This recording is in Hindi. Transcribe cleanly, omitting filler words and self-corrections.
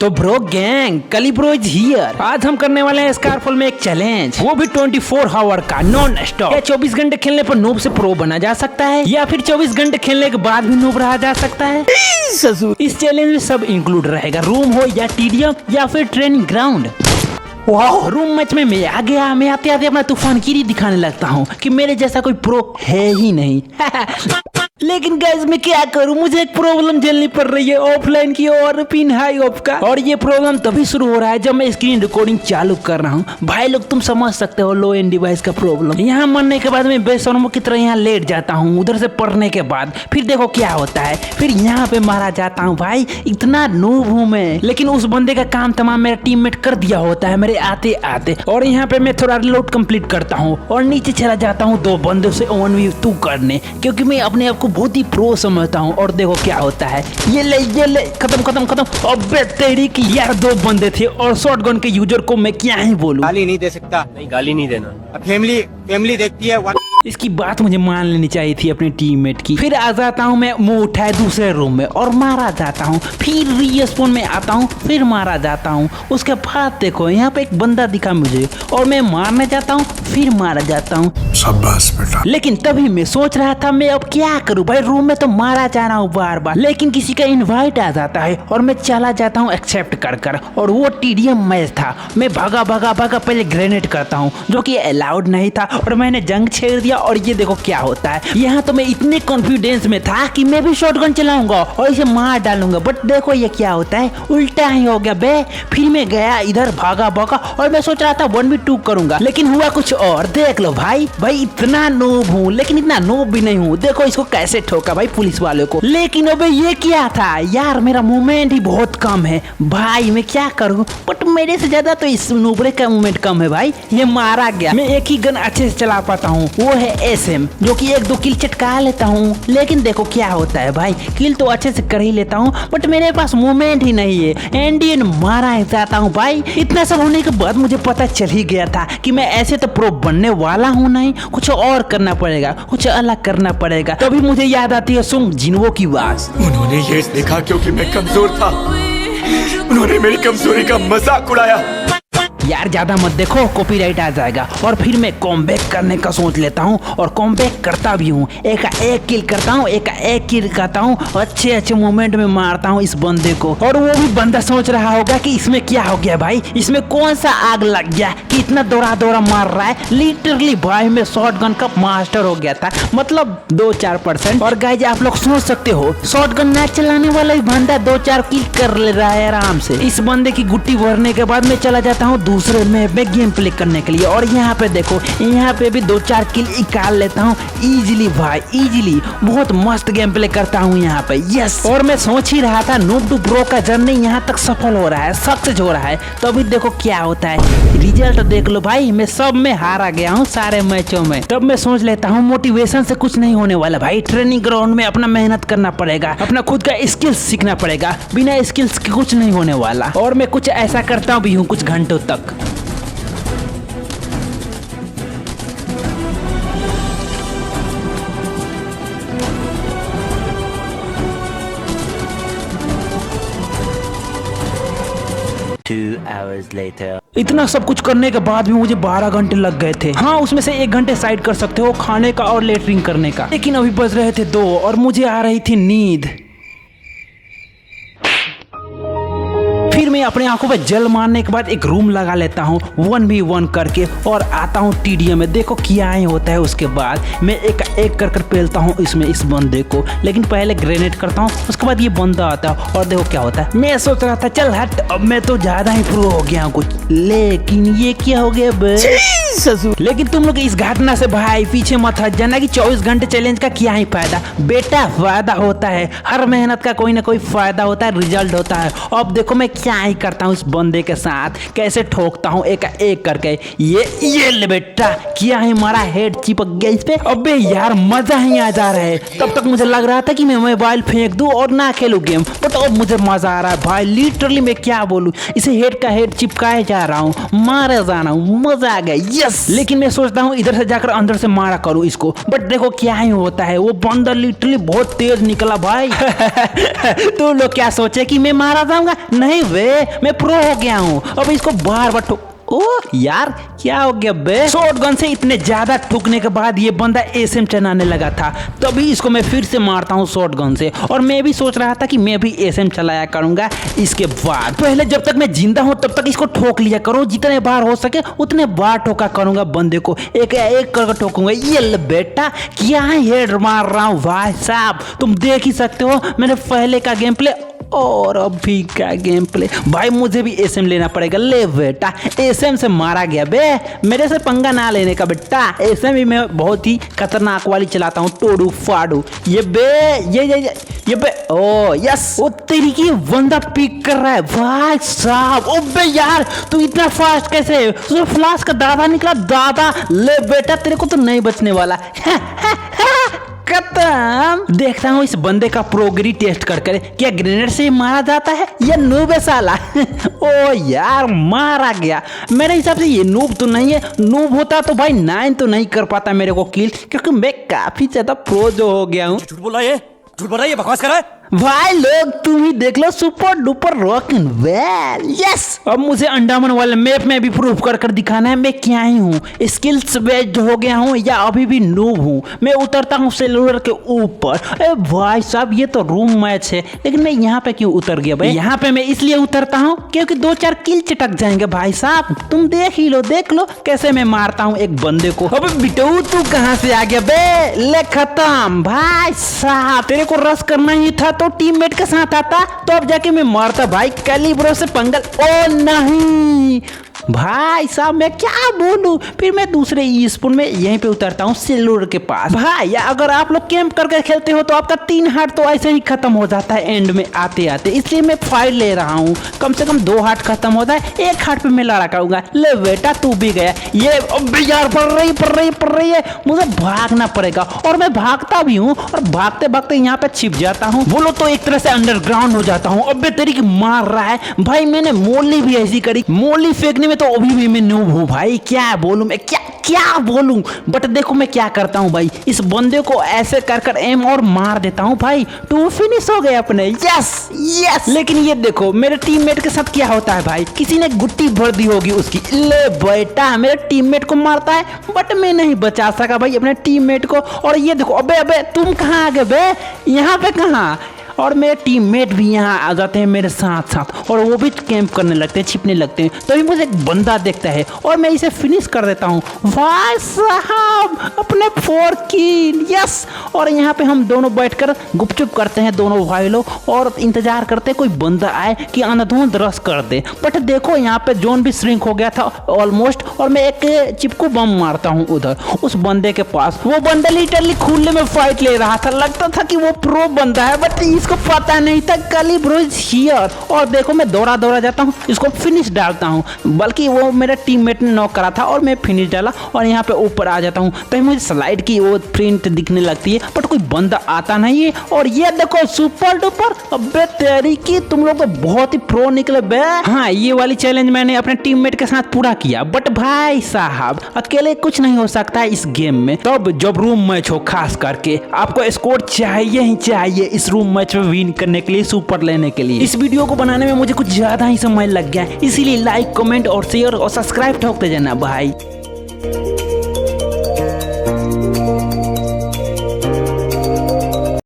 तो ब्रो गैंग, कली ब्रो इज हियर। आज हम करने वाले हैं स्कारफॉल में एक चैलेंज, वो भी 24 आवर का नॉन स्टॉप। क्या 24 घंटे खेलने पर नूब से प्रो बना जा सकता है, या फिर 24 घंटे खेलने के बाद भी नूब रहा जा सकता है? इस चैलेंज में सब इंक्लूड रहेगा, रूम हो या टीडीएम या फिर ट्रेनिंग ग्राउंड। रूम मैच में मैं आ गया, मैं आते आते अपना तूफानगिरी दिखाने लगता हूँ कि मेरे जैसा कोई प्रो है ही नहीं। लेकिन गाइस मैं क्या करूं, मुझे एक प्रॉब्लम झेलनी पड़ रही है ऑफलाइन की और पिन हाई ऑफ का। और ये प्रॉब्लम तभी शुरू हो रहा है जब मैं स्क्रीन रिकॉर्डिंग चालू कर रहा हूं। भाई लोग तुम समझ सकते हो लो एंड डिवाइस का प्रॉब्लम। यहाँ मरने के बाद मैं बेशर्मों की तरह यहाँ लेट जाता हूँ, उधर से पढ़ने के बाद फिर देखो क्या होता है, फिर यहाँ पे मारा जाता हूँ। भाई इतना नूब हूँ मैं, लेकिन उस बंदे का काम तमाम मेरा टीममेट कर दिया होता है मेरे आते आते। और यहाँ पे मैं थोड़ा रिलोड कंप्लीट करता हूँ और नीचे चला जाता हूँ दो बंदों से 1v2 करने, क्योंकि मैं अपने आप को बहुत ही प्रो समझता हूँ। और देखो क्या होता है, ये ले खत्म खत्म खत्म। अबे तेरी की यार, दो बंदे थे और शॉटगन के यूजर को मैं क्या ही बोलूं। गाली नहीं दे सकता। नहीं, गाली नहीं देना। फैमिली देखती है। इसकी बात मुझे मान लेनी चाहिए थी अपने टीममेट की। फिर आ जाता हूँ मैं मुंह उठाए दूसरे रूम में और मारा जाता हूँ। फिर रीस्पॉन में आता हूँ, फिर मारा जाता हूँ। उसके बाद देखो यहाँ पे एक बंदा दिखा मुझे और मैं मारने जाता हूँ, फिर मारा जाता हूँ। शाबाश बेटा। लेकिन तभी मैं सोच रहा था मैं अब क्या करूँ भाई, रूम में तो मारा जा रहा हूँ बार बार, लेकिन किसी का इन्वाइट आ जाता है और मैं चला जाता हूँ एक्सेप्ट कर। और वो टीडीएम मैच था। मैं भागा पहले ग्रेनेड करता हूँ जो कि अलाउड नहीं था और मैंने जंग छेड़ दिया। और ये देखो क्या होता है, यहाँ तो मैं इतने कॉन्फिडेंस में था कि मैं भी शॉटगन चलाऊंगा और इसे मार डालूंगा, बट देखो ये क्या होता है, उल्टा ही हो गया बे। फिर मैं गया इधर भागा और मैं सोच रहा था 1v2 करूंगा, लेकिन हुआ कुछ और। देख लो भाई इतना नूब हूँ, लेकिन इतना नूब भी नहीं हूँ। देखो इसको कैसे ठोका भाई पुलिस वाले को। लेकिन अबे ये क्या था यार, मेरा मूवमेंट ही बहुत कम है भाई, मैं क्या करूँ। बट मेरे से ज्यादा तो इस नूबरे का मूवमेंट कम है भाई। ये मारा गया, मैं एक ही गन अच्छे से चला पाता हूँ, वो है एसएम, जो कि 1-2 किल चटका लेता हूँ। लेकिन देखो क्या होता है भाई, किल तो अच्छे से कर ही लेता हूँ बट मेरे पास मूवमेंट ही नहीं है। एंडियन मारा ही जाता हूँ भाई। इतना सब होने के बाद मुझे पता चल ही गया था कि मैं ऐसे तो प्रो बनने वाला हूँ नहीं, कुछ और करना पड़ेगा, कुछ अलग करना पड़ेगा। तभी मुझे याद आती है सुंग जिन्हो की आवाज। उन्होंने ये देखा क्योंकि मैं कमजोर था, उन्होंने मेरी कमजोरी का मजाक उड़ाया। यार ज्यादा मत देखो, कॉपीराइट आ जाएगा। और फिर मैं कॉमबैक करने का सोच लेता हूँ और कॉमबैक करता भी हूँ। एक किल करता हूँ, एक किल करता हूँ, अच्छे मोमेंट में मारता हूँ इस बंदे को। और वो भी बंदा सोच रहा होगा कि इसमें क्या हो गया भाई, इसमें कौन सा आग लग गया कि इतना दौड़ा मार रहा है। लिटरली भाई मैं शॉटगन का मास्टर हो गया था, मतलब 2-4%। और गाइस आप लोग सोच सकते हो, शॉटगन ना चलाने वाला ही बंदा 2-4 किल कर ले रहा है आराम से। इस बंदे की गुट्टी भरने के बाद मैं चला जाता हूँ दूसरे में गेम प्ले करने के लिए। और यहाँ पे देखो, यहाँ पे भी 2-4 किल निकाल लेता हूँ इजीली भाई, इजीली। बहुत मस्त गेम प्ले करता हूँ यहाँ पे, यस। और मैं सोच ही रहा था नूब टू प्रो का जर्नी यहाँ तक सफल हो रहा है, सक्सेस हो रहा है। तो अभी देखो क्या होता है, रिजल्ट देख लो भाई, मैं सब में हारा गया हूँ सारे मैचों में। तब मैं सोच लेता हूँ मोटिवेशन से कुछ नहीं होने वाला भाई, ट्रेनिंग ग्राउंड में अपना मेहनत करना पड़ेगा, अपना खुद का स्किल्स सीखना पड़ेगा। बिना स्किल्स के कुछ नहीं होने वाला। और मैं कुछ ऐसा करता भी हूँ कुछ घंटों तक। इतना सब कुछ करने के बाद भी मुझे 12 घंटे लग गए थे। हाँ, उसमें से 1 घंटे साइड कर सकते हो खाने का और लेटरिंग करने का। लेकिन अभी बज रहे थे 2 और मुझे आ रही थी नींद। फिर मैं अपने आंखों पे जल मारने के बाद एक रूम लगा लेता हूँ 1v1 करके और आता हूँ टीडीएम में। देखो क्या ही होता है। उसके बाद मैं एक कर पेलता हूँ इसमें इस बंदे को, लेकिन पहले ग्रेनेड करता हूँ, उसके बाद ये बंदा आता है और देखो क्या होता है। मैं सोच रहा था चल हट, अब मैं तो ज्यादा ही प्रो हो गया हूँ कुछ, लेकिन ये क्या हो गया बे ससुर। लेकिन तुम लोग इस घटना से भाई पीछे मत हट जाना कि 24 घंटे चैलेंज का क्या ही फायदा बेटा। फायदा होता है, हर मेहनत का कोई ना कोई फायदा होता है, रिजल्ट होता है। अब देखो मैं क्या ही करता हूँ इस बंदे के साथ, कैसे ठोकता हूँ एक करके। ये ले बेटा, क्या ही मारा, हेड चिपक गया इस पे। अबे यार मजा ही आ जा रहा है। तब तक मुझे लग रहा था कि मैं मोबाइल फेंक दूं और ना खेलूं गेम, बट अब मुझे मजा आ रहा है भाई। लिटरली मैं क्या बोलूं, इसे हेड चिपकाए जा रहा हूँ, मारे जा रहा हूँ, मजा आ गया, यस। लेकिन मैं सोचता हूँ इधर से जाकर अंदर से मारा करूँ इसको, बट देखो क्या ही होता है। वो बंदर लिटरली बहुत तेज निकला भाई। तो लोग क्या सोचे कि मैं मारा जाऊंगा, नहीं वे बे, मैं प्रो हो गया हूँ। अब इसको बार बार ठोक। ओह यार क्या हो गया बे? शॉटगन से इतने ज्यादा ठुकने के बाद ये बंदा एसएम चलाने लगा था, तभी इसको मैं फिर से मारता हूँ शॉटगन से। और मैं भी सोच रहा था कि मैं भी एसएम चलाया करूंगा इसके बाद। पहले जब तक मैं जिंदा हूँ तब तक इसको ठोक लिया करो, जितने बार हो सके उतने बार ठोका करूंगा बंदे को, एक एक करके ठोकूंगा। ये ले बेटा क्या हेड मार रहा हूँ भाई साहब, तुम देख ही सकते हो मैंने पहले का गेम प्ले और अभी का गेम प्ले। भाई मुझे भी एसएम लेना पड़ेगा। ले बेटा एसएम से मारा गया बे, मेरे से पंगा ना लेने का बेटा। एसएम भी मैं बहुत ही खतरनाक वाली चलाता हूँ, टोडू फाडू। ये बे ये बे ओ यस, वो तेरी की बंदा पिक कर रहा है भाई साहब। ओ बे यार तू इतना फास्ट कैसे? तुझे फ्लाश का दादा निकला दादा। ले बेटा तेरे को तो नहीं बचने वाला। खत्म। देखता हूँ इस बंदे का प्रोग्री टेस्ट कर क्या ग्रेनेड से ही मारा जाता है या नूब है साला। ओ यार मारा गया। मेरे हिसाब से ये नूब तो नहीं है, नूब होता तो भाई 9 तो नहीं कर पाता मेरे को किल, क्योंकि मैं काफी ज्यादा प्रो जो हो गया हूँ। झूठ बोला ये, झूठ बोला ये, बकवास कर रहा है। भाई लोग तुम ही देख लो, super duper rock and well. Yes अब मुझे अंडमान वाले मैप में भी प्रूफ कर दिखाना है मैं क्या ही हूँ, स्किल्स बेस्ड हो गया हूँ या अभी भी नूब हूँ। मैं उतरता हूँ सेलुलर के ऊपर। अरे भाई साहब ये तो रूम मैच है, लेकिन मैं यहाँ पे क्यों उतर गया भाई? यहाँ पे मैं इसलिए उतरता हूँ क्योंकि 2-4 किल चटक जाएंगे भाई साहब। तुम देख ही लो, देख लो कैसे मैं मारता हूँ एक बंदे को। अबे बिटू तू कहाँ से आ गया बे? ले खत्म भाई साहब, तेरे को रस करना ही था तो टीममेट के साथ आता तो अब जाके मैं मारता भाई। कैलिब्रो से पंगल। ओ नहीं भाई साहब मैं क्या बोलूं, फिर मैं दूसरे ई स्पून में यहीं पे उतरता हूँ सेलुलर के पास। भाई अगर आप लोग कैंप करके खेलते हो तो आपका 3 हार्ट तो ऐसे ही खत्म हो जाता है एंड में आते आते, इसलिए मैं फाइट ले रहा हूँ। कम से कम 2 हार्ट खत्म होता है, 1 हार्ट पे मैं लड़ा करूंगा। ले बेटा तू भी गया। ये यार पड़ रही है, मुझे भागना पड़ेगा और मैं भागता भी हूँ और भागते भागते यहाँ पे छिप जाता हूँ। बोलो तो एक तरह से अंडरग्राउंड हो जाता हूँ। अब तेरी की मार रहा है भाई, मैंने मोली भी ऐसी करी, मोली फेंकने में तो अभी भी मैं नूब हूँ भाई। क्या बोलूं मैं, क्या बोलूं। बट देखो मैं क्या करता हूँ भाई, इस बंदे को ऐसे कर एम और मार देता हूँ भाई। 2 फिनिश हो गए अपने। यस लेकिन ये देखो मेरे टीममेट के साथ क्या होता है भाई, किसी ने गुट्टी भर दी होगी उसकी। ले बेटा मेरे टीममेट को मारता है बट मैं नहीं बचा सका भाई अपने टीममेट को। और ये देखो अबे तुम कहाँ आ गए बे? यहाँ पे कहाँ? और मेरे टीममेट भी यहाँ आ जाते हैं मेरे साथ साथ और वो भी कैंप करने लगते हैं, छिपने लगते हैं। तभी मुझे एक बंदा देखता है और मैं इसे फिनिश कर देता हूँ भाई साहब, अपने 4 किल। यस और यहाँ पे हम दोनों बैठकर गुपचुप करते हैं दोनों भाई लोग और इंतजार करते हैं कोई बंदा आए कि अंधाधुंध रस कर दे। बट देखो यहाँ पे जोन भी श्रिंक हो गया था ऑलमोस्ट और मैं एक चिपकू बम मारता हूँ उधर उस बंदे के पास। वो बंदा लिटरली खुले में फाइट ले रहा था, लगता था कि वो प्रो बंदा है बट इसको पता नहीं था कैलिब्रो इज हियर। और देखो मैं दौड़ा जाता हूँ, इसको फिनिश डालता हूँ, बल्कि वो मेरा टीममेट ने नॉक करा था और मैं फिनिश डाला और यहाँ पे ऊपर आ जाता हूँ। तो मुझे स्लाइड की वो प्रिंट दिखने लगती है बट कोई बंदा आता नहीं है। और ये देखो सुपर डुपर, अबे तेरी की तुम लोग तो बहुत ही प्रो निकले बे। हाँ ये वाली चैलेंज मैंने अपने टीममेट के साथ पूरा किया बट भाई साहब अकेले कुछ नहीं हो सकता है इस गेम में। तब जब रूम मैच हो खास करके आपको स्कोर चाहिए ही चाहिए इस रूम मैच में विन करने के लिए, सुपर लेने के लिए। इस वीडियो को बनाने में मुझे कुछ ज्यादा ही समय लग गया, इसीलिए लाइक कमेंट और शेयर और सब्सक्राइब ठोकते जाना भाई।